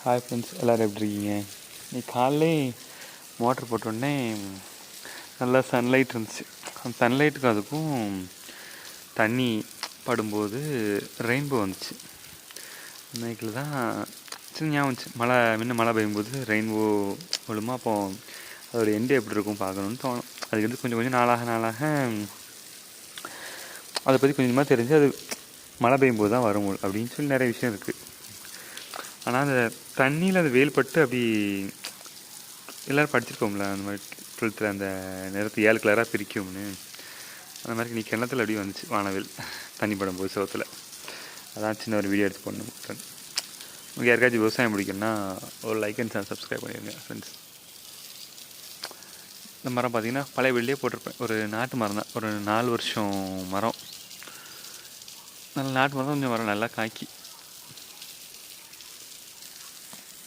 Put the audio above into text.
Hi friends, எல்லோரும் எப்படி இருக்கீங்க? இன்னைக்கு காலையிலே மோட்ரு போட்டோடனே நல்லா சன்லைட் இருந்துச்சு. அந்த சன்லைட்டுக்கும் அதுக்கும் தண்ணி படும்போது ரெயின்போ வந்துச்சு. அன்னைக்கில் தான் சின்ன ஞாபகம் வந்துச்சு, மழை பெய்யும்போது ரெயின்போ விழுமா, அப்போ அதோட எண்டு எப்படி இருக்கும் பார்க்கணுன்னு தோணும். அதுக்கு வந்து கொஞ்சம் கொஞ்சம் நாளாக அதை பற்றி கொஞ்சமாக தெரிஞ்சு அது மழை பெய்யும்போது தான் வரும் அப்படின்னு சொல்லி நிறைய விஷயம் இருக்குது. ஆனால் அந்த தண்ணியில் அது வேல் பட்டு அப்படி எல்லோரும் படிச்சிருக்கோம்ல, அந்த மாதிரி 12th அந்த நிறத்தை 7 கலராக பிரிக்கும்னு. அந்த மாதிரி நீ கிணத்துல அப்படி வந்துச்சு வானவில் தண்ணி படும்போது சோத்தில். அதான் சின்ன ஒரு வீடியோ எடுத்து போடணும். உங்களுக்கு யாருக்காச்சும் விவசாயம் பிடிக்கும்னா ஒரு லைக் அண்ட் சப்ஸ்கிரைப் பண்ணிடுங்க ஃப்ரெண்ட்ஸ். இந்த மரம் பார்த்திங்கன்னா பழைய வீட்லேயே போட்டிருப்பேன். ஒரு நாட்டு மரம் தான், ஒரு 4 வருஷம் மரம். நல்ல நாட்டு மரம் தான், கொஞ்சம் மரம் நல்லா காய்க்கி